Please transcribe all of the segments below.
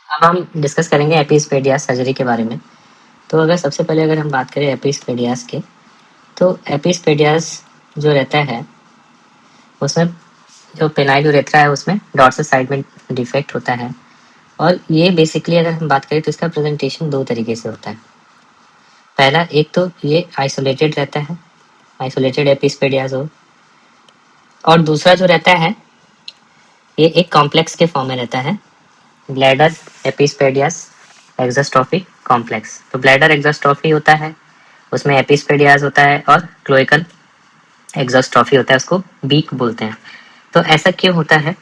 अब हम डिस्कस करेंगे एपिस्पेडियास सर्जरी के बारे में। तो अगर सबसे पहले अगर हम बात करें एपिस्पेडियास के, तो एपिस्पेडियास जो रहता है उसमें जो पेनाइल यूरेथ्रा है उसमें डॉर्सल साइड में डिफेक्ट होता है। और ये बेसिकली अगर हम बात करें तो इसका प्रेजेंटेशन दो तरीके से होता है। पहला, एक तो ये आइसोलेटेड रहता है, आइसोलेटेड एपिस्पेडियास हो, और दूसरा जो रहता है ये एक कॉम्प्लेक्स के फॉर्म में रहता है, ब्लैडर एपिस्पेडियास एक्सोस्ट्रोफी कॉम्प्लेक्स। तो ब्लैडर एक्सोस्ट्रोफी होता है, उसमें एपिस्पेडियास होता है और क्लोइकल एक्सोस्ट्रोफी होता है, उसको बीक बोलते हैं। तो ऐसा क्यों होता है?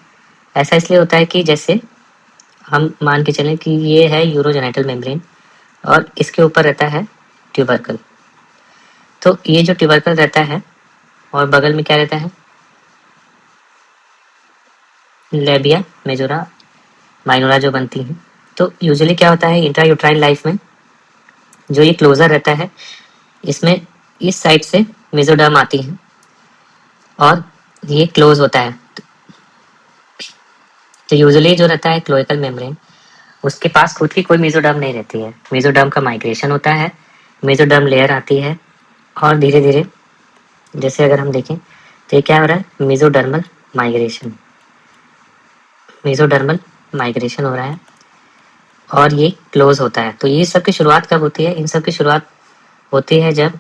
ऐसा इसलिए होता है कि जैसे हम मान के चलें कि ये है यूरोजेनिटल मेम्ब्रेन और इसके ऊपर रहता है ट्यूबरकल। तो ये जो ट्यूबरकल रहता है और बगल में क्या रहता है, लेबिया मेजोरा माइनोरा जो बनती है। तो यूजुअली क्या होता है इंट्रायूट्राइन लाइफ में, जो ये क्लोजर रहता है इसमें इस साइड से मेजोडर्म आती है और ये क्लोज होता है। तो यूजुअली जो रहता है क्लोइकल मेम्ब्रेन, उसके पास खुद की कोई मेजोडर्म नहीं रहती है। मेजोडर्म का माइग्रेशन होता है, मेजोडर्म लेयर आती है और धीरे धीरे जैसे अगर हम देखें तो ये क्या हो रहा है, मेजोडर्मल माइग्रेशन, मेजोडर्मल माइग्रेशन हो रहा है और ये क्लोज होता है। तो ये सब की शुरुआत कब होती है? इन सब की शुरुआत होती है जब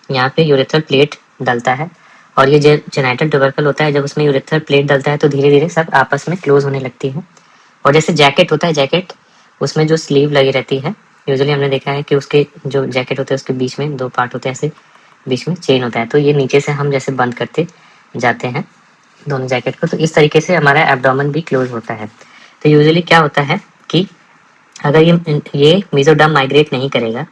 यहाँ पे यूरेथ्रल प्लेट डलता है और ये जेनाइटल ट्यूबरकल होता है, जब उसमें यूरेथ्रल प्लेट डलता है तो धीरे धीरे सब आपस में क्लोज होने लगती है। और जैसे जैकेट होता है, जैकेट उसमें जो स्लीव लगी रहती है, यूजुअली हमने देखा है कि उसके जो जैकेट होते हैं उसके बीच में दो पार्ट होते हैं, ऐसे बीच में चेन होता है। तो ये नीचे से हम जैसे बंद करते जाते हैं दोनों जैकेट को, तो इस तरीके से हमारा एब्डोमेन भी क्लोज होता है। तो यूजुअली क्या होता है कि अगर ये मेसोडर्म माइग्रेट नहीं करेगा,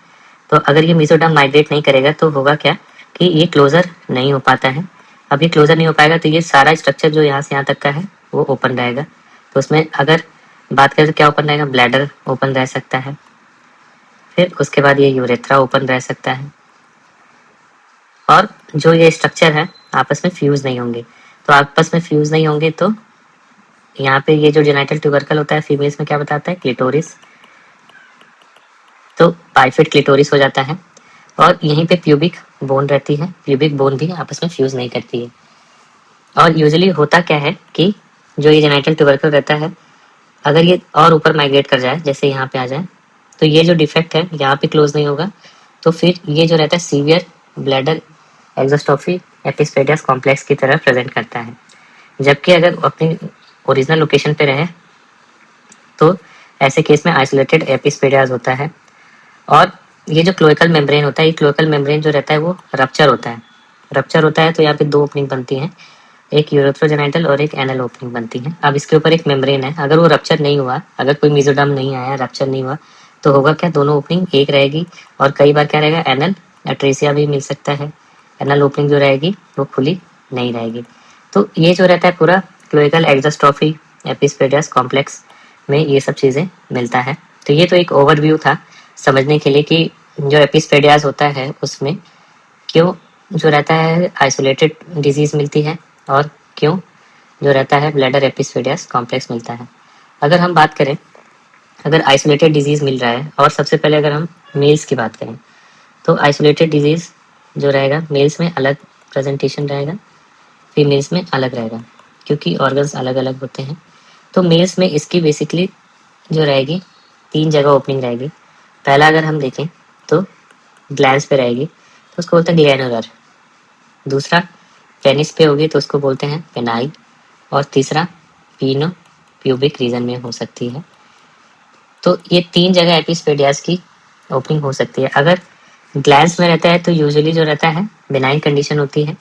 तो अगर ये मेसोडर्म माइग्रेट नहीं करेगा तो होगा क्या कि ये क्लोजर नहीं हो पाता है। अब ये क्लोजर नहीं हो पाएगा तो ये सारा स्ट्रक्चर जो यहाँ से यहाँ तक का है वो ओपन रहेगा। तो उसमें अगर बात करें तो क्या ओपन रहेगा, ब्लैडर ओपन रह सकता है, फिर उसके बाद ये यूरेथ्रा ओपन रह सकता है और जो ये स्ट्रक्चर है आपस में फ्यूज नहीं होंगे। तो आपस में फ्यूज नहीं होंगे तो यहाँ पे ये जो जेनाइटल ट्यूबरकल होता है फीमेल्स में क्या बताता है, क्लिटोरिस, तो बाइफिड क्लिटोरिस हो जाता है और यहीं पे प्यूबिक बोन रहती है, प्यूबिक बोन भी आपस में फ्यूज नहीं करती है। और यूजुअली होता क्या है कि जो ये जेनाइटल ट्यूबरकल रहता है, अगर ये और ऊपर माइग्रेट कर जाए, जैसे यहाँ पे आ जाए, तो ये जो डिफेक्ट है यहाँ पे क्लोज नहीं होगा, तो फिर ये जो रहता है सीवियर ब्लैडर एक्सोस्ट्रोफी एपिस्पेडियास कॉम्प्लेक्स की तरह प्रेजेंट करता है। जबकि अगर अपनी ओरिजिनल लोकेशन पे रहे तो ऐसे केस में आइसोलेटेड एपिस्पेडियास होता है। और ये जो क्लोइकल मेम्ब्रेन होता है, ये क्लोइकल मेम्ब्रेन जो रहता है वो रप्चर होता है। रप्चर होता है तो यहाँ पे दो ओपनिंग बनती हैं, एक यूरेथ्रोजेनाइटल और एक एनल ओपनिंग बनती है। अब इसके ऊपर एक मेम्ब्रेन है, अगर वो रप्चर नहीं हुआ, अगर कोई मेसोडर्म नहीं आया, रप्चर नहीं हुआ, तो होगा क्या, दोनों ओपनिंग एक रहेगी और कई बार क्या रहेगा, एनल एट्रेसिया भी मिल सकता है। एनल ओपनिंग जो रहेगी वो खुली नहीं रहेगी। तो ये जो रहता है पूरा क्लोइकल एक्सोस्ट्रोफी एपिस्पेडियास कॉम्प्लेक्स में ये सब चीज़ें मिलता है। तो ये तो एक ओवरव्यू था समझने के लिए कि जो एपिस्पेडियास होता है उसमें क्यों जो रहता है आइसोलेटेड डिजीज मिलती है और क्यों जो रहता है ब्लैडर एपिस्पेडियास कॉम्प्लेक्स मिलता है। अगर हम बात करें, अगर आइसोलेटेड डिजीज मिल रहा है, और सबसे पहले अगर हम मेल्स की बात करें तो आइसोलेटेड डिजीज जो रहेगा मेल्स में अलग प्रेजेंटेशन रहेगा, फीमेल्स में अलग रहेगा, क्योंकि ऑर्गन्स अलग अलग होते हैं। तो मेल्स में इसकी बेसिकली जो रहेगी तीन जगह ओपनिंग रहेगी। पहला अगर हम देखें तो ग्लैंड्स पे रहेगी, तो उसको बोलते हैं ग्लैनुलर। दूसरा पेनिस पे होगी तो उसको बोलते हैं पेनाइल। और तीसरा पीनो प्यूबिक रीजन में हो सकती है। तो ये तीन जगह एपिस्पेडियास की ओपनिंग हो सकती है। अगर ग्लैंड्स में रहता है तो यूजुअली जो रहता है बिनाइन कंडीशन होती है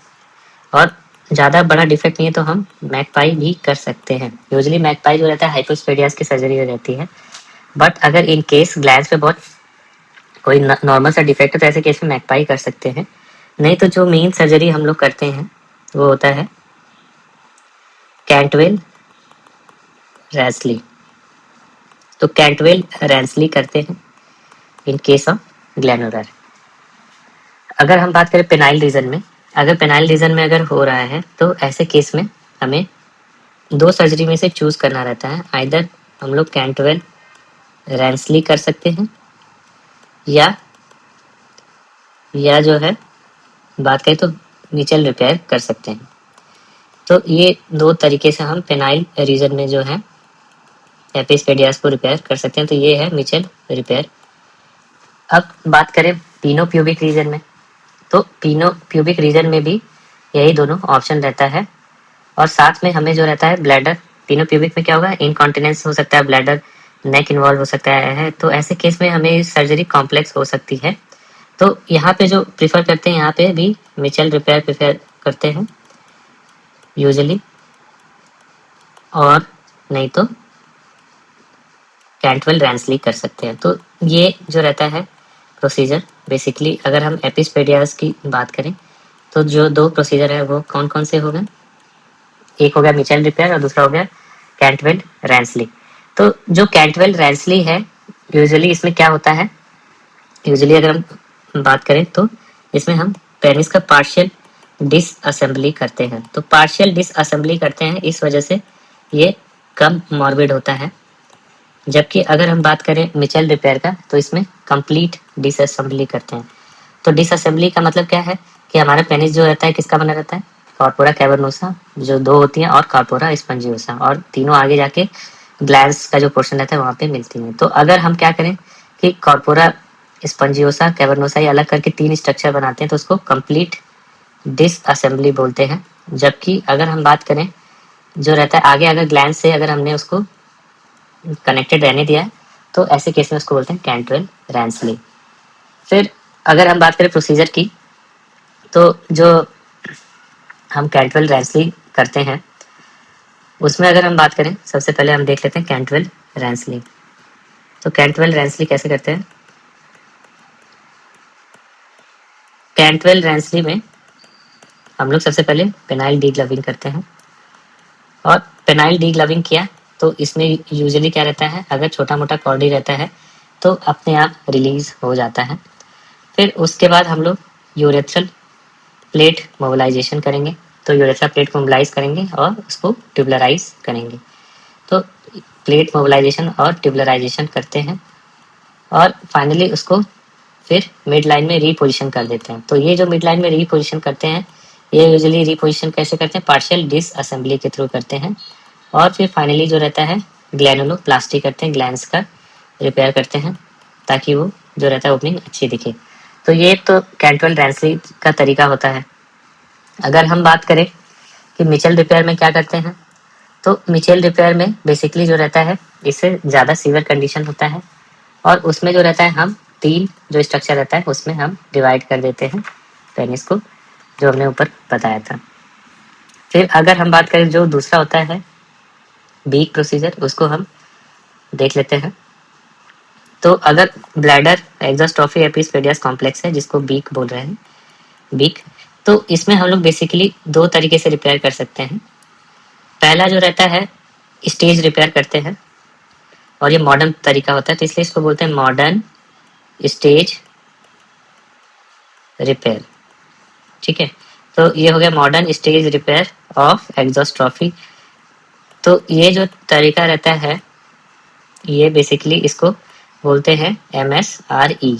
और ज़्यादा बड़ा डिफेक्ट नहीं है तो हम मैकपाई भी कर सकते हैं। यूजुअली मैकपाई जो रहता है हाइपोस्पेडियास की सर्जरी हो जाती है। बट अगर इन केस ग्लैंड्स पे बहुत कोई नॉर्मल सा डिफेक्ट है तो ऐसे केस में मैकपाई कर सकते हैं। नहीं तो जो मेन सर्जरी हम लोग करते हैं वो होता है कैंटवेल रैंसली। तो कैंटवेल रैंसली करते हैं इन केस ऑफ ग्लैनुलर। अगर हम बात करें पेनाइल रीजन में, अगर पेनाइल रीजन में अगर हो रहा है तो ऐसे केस में हमें दो सर्जरी में से चूज करना रहता है। आइदर हम लोग कैंटवेल रैंसली कर सकते हैं, या जो है बात करें तो मिचेल रिपेयर कर सकते हैं। तो ये दो तरीके से हम पेनाइल रीजन में जो है एपिस्पेडियास को रिपेयर कर सकते हैं। तो ये है मिचेल रिपेयर। अब बात करें पीनो प्यूबिक रीजन में, तो पीनो प्यूबिक रीजन में भी यही दोनों ऑप्शन रहता है, और साथ में हमें जो रहता है ब्लैडर, पीनो प्यूबिक में क्या होगा, इनकॉन्टिनेंस हो सकता है, ब्लैडर नेक इन्वॉल्व हो सकता है, तो ऐसे केस में हमें सर्जरी कॉम्प्लेक्स हो सकती है। तो यहाँ पे जो प्रीफर करते हैं, यहाँ पे भी मिचेल रिपेयर प्रीफर करते हैं यूजुअली, और नहीं तो कैंटवेल रैंसली कर सकते हैं। तो ये जो रहता है प्रोसीजर, बेसिकली अगर हम एपिस्पेडियास की बात करें तो जो दो प्रोसीजर है वो कौन कौन से हो गए, एक हो गया मिचेल रिपेयर और दूसरा हो गया कैंटवेल रैंसली। तो जो कैंटवेल रैंसली है, यूजुअली इसमें क्या होता है, यूजुअली अगर हम बात करें तो इसमें हम पेनिस का पार्शियल डिसअसेंबली करते हैं। तो पार्शियल डिसअसेंबली करते हैं, इस वजह से ये कम मॉर्बिड होता है। जबकि अगर हम बात करें मिचेल रिपेयर का, तो इसमें कंप्लीट डिसअसेंबली करते हैं। तो डिसअसेंबली का मतलब क्या है कि हमारा पेनिस जो रहता है किसका बना रहता है, कॉर्पोरा कैवर्नोसा जो दो होती हैं, और कॉर्पोरा स्पंजियोसा, और तीनों आगे जाके ग्लैंड्स का जो पोर्शन रहता है वहाँ पे मिलती हैं। तो अगर हम क्या करें कि कॉर्पोरा स्पंजियोसा कैवर्नोसा ये अलग करके तीन स्ट्रक्चर बनाते हैं, तो उसको कंप्लीट डिसअसेंबली बोलते हैं। जबकि अगर हम बात करें जो रहता है आगे, अगर ग्लैंड से अगर हमने उसको कनेक्टेड रहने दिया है, तो ऐसे केस में उसको बोलते हैं कैंटवेल रैंसली। फिर अगर हम बात करें प्रोसीजर की, तो जो हम कैंटवेल रैंसली करते हैं उसमें अगर हम बात करें, सबसे पहले हम देख लेते हैं कैंटवेल रैंसली। तो कैंटवेल रैंसली कैसे करते हैं, कैंटवेल रैंसली में हम लोग सबसे पहले पेनाइल डीग्लविंग करते हैं, और पेनाइल डीग्लविंग किया तो इसमें यूजुअली क्या रहता है, अगर छोटा मोटा कॉर्डी रहता है तो अपने आप रिलीज हो जाता है। फिर उसके बाद हम लोग यूरेथ्रल प्लेट मोबिलाइजेशन करेंगे। तो यूरेथ्रा प्लेट को मोबिलाइज करेंगे और उसको ट्यूबलराइज करेंगे। तो प्लेट मोबिलाइजेशन और ट्यूबलराइजेशन करते हैं, और फाइनली उसको फिर मिड लाइन में रीपोजिशन कर देते हैं। तो ये जो मिड लाइन में रीपोजिशन करते हैं, ये यूजुअली रीपोजिशन कैसे करते हैं, पार्शियल डिसअसेंबली के थ्रू करते हैं। और फिर फाइनली जो रहता है ग्लैनुलोप्लास्टी करते हैं, ग्लैंड्स का रिपेयर करते हैं ताकि वो जो रहता है ओपनिंग अच्छी दिखे। तो ये तो कैंटवेल रैंसली का तरीका होता है। अगर हम बात करें कि मिचेल रिपेयर में क्या करते हैं, तो मिचेल रिपेयर में बेसिकली जो रहता है इससे ज़्यादा सीवियर कंडीशन होता है, और उसमें जो रहता है हम तीन जो स्ट्रक्चर रहता है उसमें हम डिवाइड कर देते हैं पेनिस को, जो हमने ऊपर बताया था। फिर अगर हम बात करें जो दूसरा होता है बीक प्रोसीजर, उसको हम देख लेते हैं। तो अगर ब्लैडर एक्सोस्ट्रोफी एपिस्पेडियास कॉम्प्लेक्स है, जिसको बीक बोल रहे हैं, बीक, तो इसमें हम लोग बेसिकली दो तरीके से रिपेयर कर सकते हैं। पहला जो रहता है स्टेज रिपेयर करते हैं, और ये मॉडर्न तरीका होता है, तो इसलिए इसको बोलते हैं मॉडर्न स्टेज रिपेयर। ठीक है, तो ये हो गया मॉडर्न स्टेज रिपेयर ऑफ एक्सोस्ट्रोफी। तो ये जो तरीका रहता है, ये बेसिकली इसको बोलते हैं MSRE,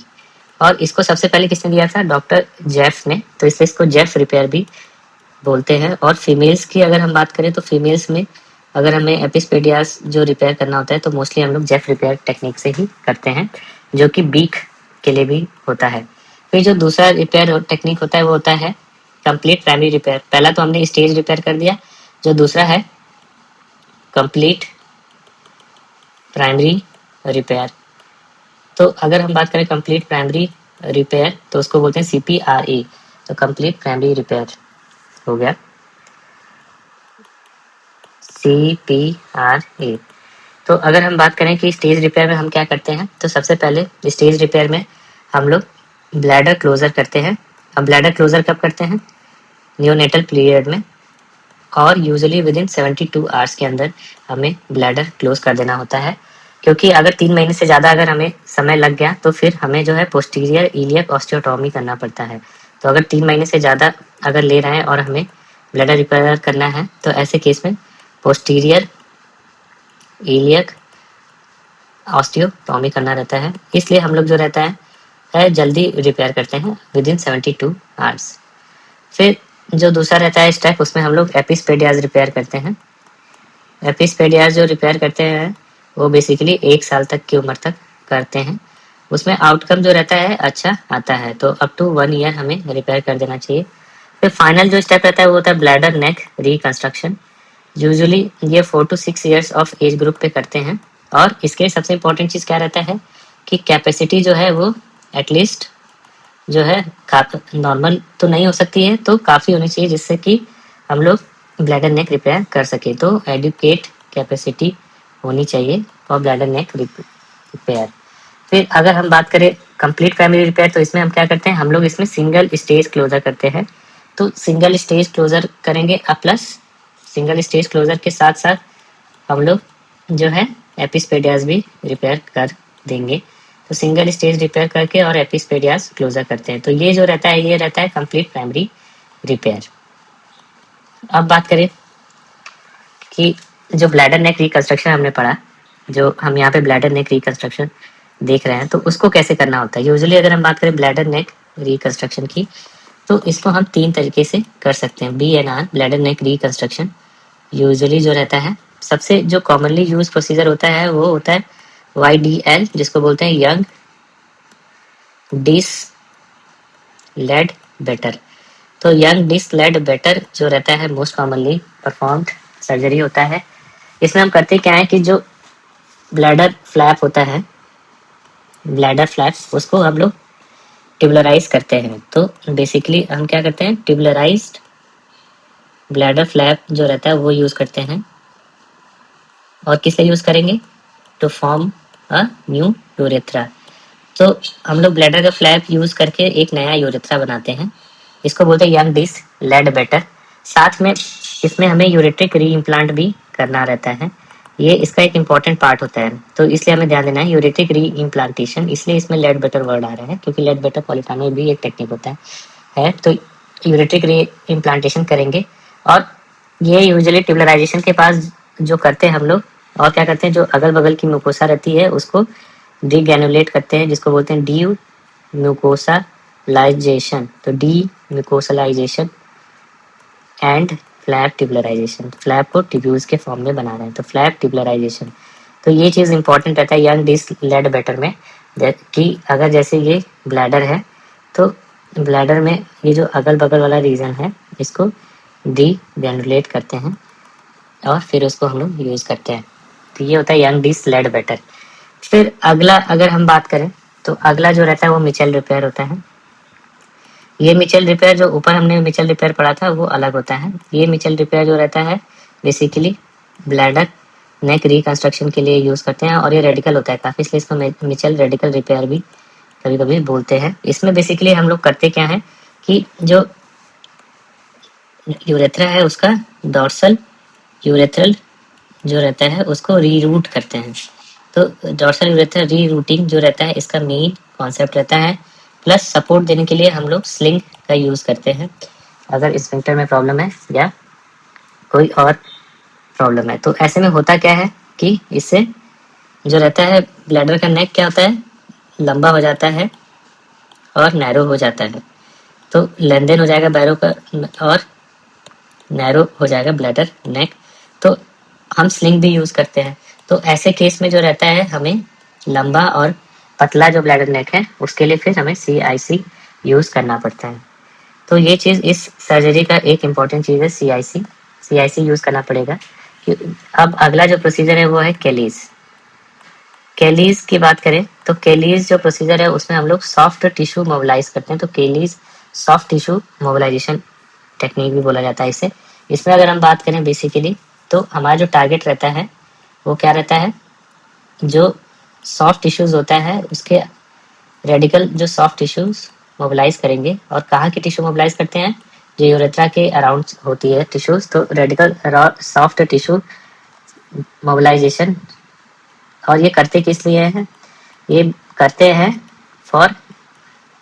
और इसको सबसे पहले किसने दिया था, डॉक्टर जेफ ने, तो इसलिए इसको जेफ रिपेयर भी बोलते हैं। और फीमेल्स की अगर हम बात करें, तो फीमेल्स में अगर हमें एपिस्पेडियास जो रिपेयर करना होता है, तो मोस्टली हम लोग जेफ रिपेयर टेक्निक से ही करते हैं, जो कि बीक के लिए भी होता है। फिर जो दूसरा रिपेयर टेक्निक होता है वो होता है कंप्लीट प्राइमरी रिपेयर। पहला तो हमने स्टेज रिपेयर कर दिया, जो दूसरा है कंप्लीट प्राइमरी रिपेयर। तो अगर हम बात करें कंप्लीट प्राइमरी रिपेयर, तो उसको बोलते हैं CPRA। तो कंप्लीट प्राइमरी रिपेयर हो गया CPRA। तो अगर हम बात करें कि स्टेज रिपेयर में हम क्या करते हैं, तो सबसे पहले स्टेज रिपेयर में हम लोग ब्लैडर क्लोजर करते हैं। अब ब्लैडर क्लोजर कब करते हैं, न्यूनेटल पीरियड में, और यूजुअली विद इन 72 आवर्स के अंदर हमें ब्लैडर क्लोज कर देना होता है। क्योंकि अगर 3 महीने से ज़्यादा अगर हमें समय लग गया, तो फिर हमें जो है पोस्टीरियर इलियक ऑस्टियोटॉमी करना पड़ता है। तो अगर 3 महीने से ज़्यादा अगर ले रहे हैं और हमें ब्लैडर रिपेयर करना है, तो ऐसे केस में पोस्टीरियर इलियक ऑस्टियोटॉमी करना रहता है, इसलिए हम लोग जो रहता है जल्दी रिपेयर करते हैं विद इन 72 आवर्स। फिर जो दूसरा रहता है स्टेप, उसमें हम लोग एपिस्पेडियाज रिपेयर करते हैं। एपिस्पेडियाज जो रिपेयर करते हैं वो बेसिकली 1 साल तक की उम्र तक करते हैं। उसमें आउटकम जो रहता है अच्छा आता है, तो अप टू 1 ईयर हमें रिपेयर कर देना चाहिए। फिर फाइनल जो स्टेप रहता है वो होता है ब्लैडर नेक रिकंस्ट्रक्शन। यूजुअली ये 4 to 6 years of age group पे करते हैं, और इसके सबसे इम्पोर्टेंट चीज़ क्या रहता है कि कैपेसिटी जो है वो एटलीस्ट जो है नॉर्मल तो नहीं हो सकती है, तो काफ़ी होनी चाहिए जिससे कि हम लोग ब्लैडर नेक रिपेयर कर सके। तो एडुकेट कैपेसिटी होनी चाहिए और ब्लैडर नेक रिपेयर। फिर अगर हम बात करें कंप्लीट प्राइमरी रिपेयर, तो इसमें हम क्या करते हैं, हम लोग इसमें सिंगल स्टेज क्लोजर करते हैं। तो सिंगल स्टेज क्लोजर करेंगे प्लस सिंगल स्टेज क्लोजर के साथ साथ हम लोग जो है एपिस्पेडियाज भी रिपेयर कर देंगे। तो सिंगल स्टेज रिपेयर करके और एपिस्पेडियाज क्लोजर करते हैं। तो ये जो रहता है ये रहता है कंप्लीट प्राइमरी रिपेयर। अब बात करें कि जो ब्लैडर नेक रिकंस्ट्रक्शन हमने पढ़ा, जो हम यहाँ पे ब्लैडर नेक रिकंस्ट्रक्शन देख रहे हैं, तो उसको कैसे करना होता है। यूजुअली अगर हम बात करें ब्लैडर नेक रिकंस्ट्रक्शन की, तो इसको हम 3 तरीके से कर सकते हैं। BNR bladder neck reconstruction usually जो रहता है, सबसे जो कॉमनली यूज प्रोसीजर होता है वो होता है YDL, जिसको बोलते हैं यंग डिस लेड बेटर। तो यंग डिस लेड बेटर जो रहता है मोस्ट कॉमनली परफॉर्म्ड सर्जरी होता है। इसमें हम करते क्या है कि जो ब्लैडर फ्लैप होता है, ब्लैडर फ्लैप उसको हम लोग ट्यूबलराइज करते हैं। तो बेसिकली हम क्या करते हैं, ट्यूबलराइज्ड ब्लैडर फ्लैप जो रहता है वो यूज करते हैं। और किसे यूज करेंगे, to form a new urethra. तो हम लोग ब्लैडर का फ्लैप यूज करके एक नया यूरेथ्रा बनाते हैं, इसको बोलते हैं यंग डिस लेड बेटर। साथ में इसमें हमें यूरेट्रिक री इम्प्लांट भी करना रहता है, ये इसका एक इम्पॉर्टेंट पार्ट होता है। तो इसलिए हमें ध्यान देना है यूरेट्रिक री इम्प्लांटेशन, इसलिए इसमें लेड बेटर वर्ड आ रहा है, क्योंकि लेड बेटर पॉलीफेनोल भी एक टेक्निक होता है। तो यूरेट्रिक री इम्प्लांटेशन करेंगे, और ये यूजुअली ट्यूबलराइजेशन के पास जो करते हैं हम लोग, और क्या करते हैं, जो अगल बगल की म्यूकोसा रहती है उसको डीग्रेनुलेट करते हैं, जिसको बोलते हैं डी म्यूकोसालाइजेशन। तो डी म्यूकोसालाइजेशन एंड फ्लैप ट्यूबलराइजेशन, फ्लैप को ट्यूब्यूल्स के फॉर्म में बना रहे हैं, तो फ्लैप ट्यूबलराइजेशन। तो ये चीज़ इंपॉर्टेंट रहता है यंग डिस लेड बेटर में, कि अगर जैसे ये ब्लैडर है, तो ब्लैडर में ये जो अगल बगल वाला रीजन है इसको डी ग्रेनुलेट करते हैं और फिर उसको हम लोग यूज़ करते हैं। तो ये होता है यंग डिस लेड बेटर। फिर अगला अगर हम बात करें, तो अगला जो रहता है वो मिचेल रिपेयर होता है। ये मिचेल रिपेयर जो ऊपर हमने मिचेल रिपेयर पढ़ा था वो अलग होता है। ये मिचेल रिपेयर जो रहता है बेसिकली ब्लैडर नेक रिकंस्ट्रक्शन के लिए यूज करते हैं, और ये रेडिकल होता है काफी, इसलिए इसको मिचेल रेडिकल रिपेयर भी कभी कभी बोलते हैं। इसमें बेसिकली हम लोग करते क्या है कि जो यूरेथ्रा है उसका डॉर्सल यूरेथ्रल जो रहता है उसको रीरूट करते हैं। तो डॉर्सल यूरेथ्रा रीरूटिंग जो रहता है इसका मेन कॉन्सेप्ट रहता है। प्लस सपोर्ट देने के लिए हम लोग स्लिंग का यूज करते हैं अगर स्फिंक्टर में प्रॉब्लम है या कोई और प्रॉब्लम है। तो ऐसे में होता क्या है कि इससे जो रहता है ब्लैडर का नेक क्या होता है, लंबा हो जाता है और नैरो हो जाता है। तो लेंदेन हो जाएगा बैरो का और नैरो हो जाएगा ब्लैडर नेक। तो हम स्लिंग भी यूज करते हैं। तो ऐसे केस में जो रहता है हमें लंबा और पतला जो ब्लैडर नेक है उसके लिए फिर हमें CIC यूज करना पड़ता है। तो ये चीज इस सर्जरी का एक इम्पॉर्टेंट चीज है, CIC यूज करना पड़ेगा। अब अगला जो प्रोसीजर है वो है केलीज। केलीज की बात करें तो केलीज जो प्रोसीजर है उसमें हम लोग सॉफ्ट टिश्यू मोबिलाइज करते हैं। तो केलीज सॉफ्ट टिश्यू मोबिलाइजेशन टेक्निक भी बोला जाता है इसे। इसमें अगर हम बात करें बेसिकली, तो हमारा जो टारगेट रहता है वो क्या रहता है, जो सॉफ्ट टिश्यूज होता है उसके रेडिकल जो सॉफ्ट टिश्यूज मोबिलाइज करेंगे। और कहाँ की टिश्यू मोबिलाइज करते हैं, जो यूरेथ्रा के अराउंड होती है टिश्यूज। तो रेडिकल सॉफ्ट टिश्यू मोबिलाइजेशन, और ये करते किस लिए हैं, ये करते हैं फॉर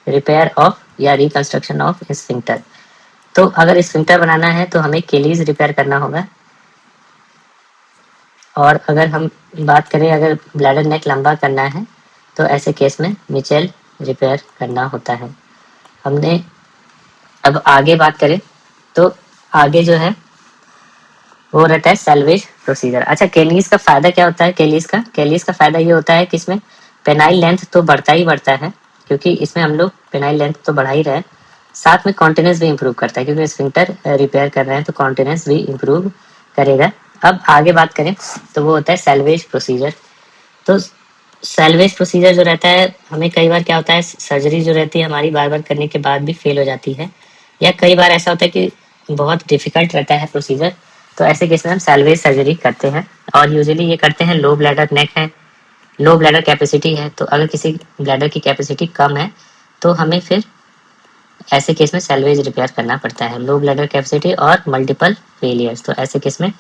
रिपेयर ऑफ या रिकंस्ट्रक्शन ऑफ स्फिंक्टर। तो अगर स्फिंक्टर बनाना है तो हमें केलीज रिपेयर करना होगा। और अगर हम बात करें अगर ब्लैडर नेक लंबा करना है तो ऐसे केस में मिचेल रिपेयर करना होता है। हमने अब आगे बात करें तो आगे जो है वो रहता है सैल्वेज प्रोसीजर। अच्छा, केलीज का फायदा क्या होता है? केलीज का फायदा ये होता है कि इसमें पेनाइल लेंथ तो बढ़ता ही बढ़ता है, क्योंकि इसमें हम लोग पेनाइल लेंथ तो बढ़ा ही रहे हैं, साथ में कॉन्टिनेंस भी इम्प्रूव करता है, क्योंकि स्फिंक्टर रिपेयर कर रहे हैं तो कॉन्टिनेंस भी इम्प्रूव करेगा। अब आगे बात करें तो वो होता है सैल्वेज प्रोसीजर। तो सैल्वेज प्रोसीजर जो रहता है, हमें कई बार क्या होता है, सर्जरी जो रहती है हमारी बार बार करने के बाद भी फेल हो जाती है, या कई बार ऐसा होता है कि बहुत डिफिकल्ट रहता है प्रोसीजर, तो ऐसे केस में हम सैल्वेज सर्जरी करते हैं। और यूजुअली ये करते हैं, लो ब्लैडर नेक है, लो ब्लैडर कैपेसिटी है, तो अगर किसी ब्लैडर की कैपेसिटी कम है तो हमें फिर ऐसे केस में सैल्वेज रिपेयर करना पड़ता है। लो ब्लैडर कैपेसिटी और मल्टीपल फेलियर्स, तो ऐसे केस में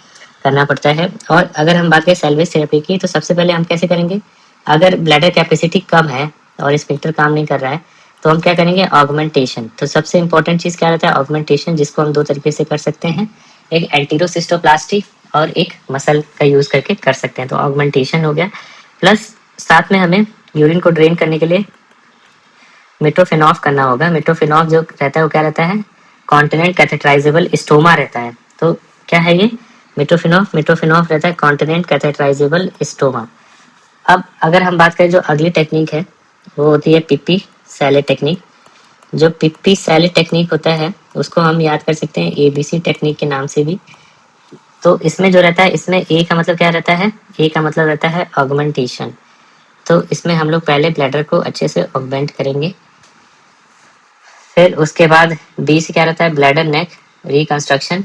करना पड़ता है। और अगर हम बात करें सैल्वेज थेरेपी की, तो सबसे पहले हम कैसे करेंगे, अगर ब्लैडर कैपेसिटी कम है और स्फिंक्टर काम नहीं कर रहा है तो हम क्या करेंगे, ऑगमेंटेशन। तो सबसे इंपॉर्टेंट चीज़ क्या रहता है, ऑगमेंटेशन, जिसको हम दो तरीके से कर सकते हैं, एक एंटीरोसिस्टोप्लास्टी और एक मसल का यूज करके कर सकते हैं। तो ऑगमेंटेशन हो गया, प्लस साथ में हमें यूरिन को ड्रेन करने के लिए मिट्रोफिनॉफ करना होगा। मिट्रोफिनॉफ जो रहता है वो क्या रहता है, कॉन्टिनेंट कैथेटराइजेबल स्टोमा रहता है। तो क्या है ये मिट्रोफिनॉफ रहता है कॉन्टिनेंट कैथेटराइजेबल स्टोमा। अब अगर हम बात करें जो अगली टेक्निक है वो होती है पिप्पी सैले टेक्निक। जो पिप्पी सैले टेक्निक होता है उसको हम याद कर सकते हैं ABC टेक्निक के नाम से भी। तो इसमें जो रहता है, इसमें ए का मतलब क्या रहता है, ए का मतलब रहता है ऑगमेंटेशन। तो इसमें हम लोग पहले ब्लैडर को अच्छे से ऑगमेंट करेंगे, फिर उसके बाद बी से क्या रहता है, ब्लैडर नेक रिकंस्ट्रक्शन,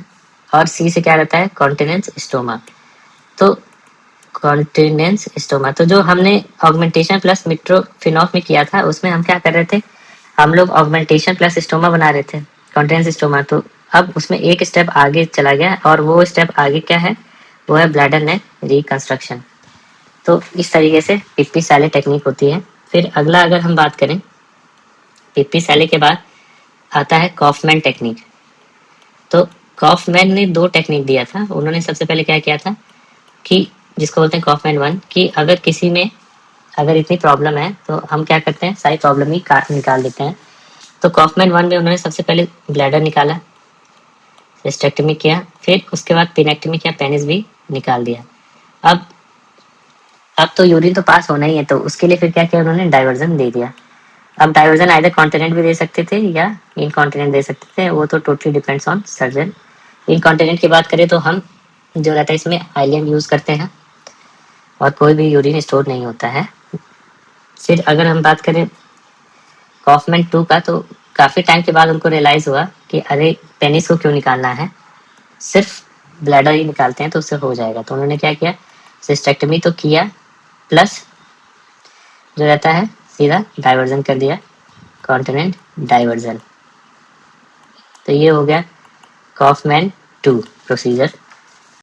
और सी से क्या रहता है, कॉन्टिनेंस स्टोमा। तो कॉन्टिनेंस स्टोमा, तो जो हमने ऑगमेंटेशन प्लस मिट्रोफिनॉफ में किया था उसमें हम क्या कर रहे थे, हम लोग ऑगमेंटेशन प्लस स्टोमा बना रहे थे, कॉन्टिनेंस स्टोमा। तो अब उसमें एक स्टेप आगे चला गया, और वो स्टेप आगे क्या है, वो है ब्लैडर नेक रिकंस्ट्रक्शन। तो इस तरीके से पिप्पी सैले टेक्निक होती है। फिर अगला अगर हम बात करें, पिप्पी सैले के बाद आता है कॉफमैन टेक्निक। तो कॉफमैन ने दो टेक्निक दिया था। उन्होंने सबसे पहले क्या किया था कि जिसको बोलते हैं कॉफमैन 1, कि अगर किसी में अगर इतनी प्रॉब्लम है तो हम क्या करते हैं, सारी प्रॉब्लम ही निकाल देते हैं। तो कॉफमैन 1 में उन्होंने सबसे पहले ब्लैडर निकाला, सिस्टेक्टमी किया, फिर उसके बाद पेनेक्टमी किया, पेनिस भी निकाल दिया। अब तो यूरिन तो पास होना ही है, तो उसके लिए फिर क्या किया उन्होंने, डाइवर्जन दे दिया। अब डाइवर्जन आइदर कॉन्टिनेंट भी दे सकते थे या इनकॉन्टिनेंट दे सकते थे, वो तो टोटली डिपेंड्स ऑन सर्जन। इनकॉन्टिनेंट की बात करें तो हम जो रहता है इसमें हाइलियम यूज करते हैं और कोई भी यूरिन स्टोर नहीं होता है। फिर अगर हम बात करें कॉफमैन 2 का, तो काफ़ी टाइम के बाद उनको रियलाइज़ हुआ कि अरे पेनिस को क्यों निकालना है, सिर्फ ब्लैडर ही निकालते हैं तो उससे हो जाएगा। तो उन्होंने क्या किया, सिस्टेक्टमी तो किया, प्लस जो रहता है सीधा डाइवर्जन कर दिया, कॉन्टिनेंट डाइवर्जन। तो ये हो गया कॉफमैन 2 प्रोसीजर।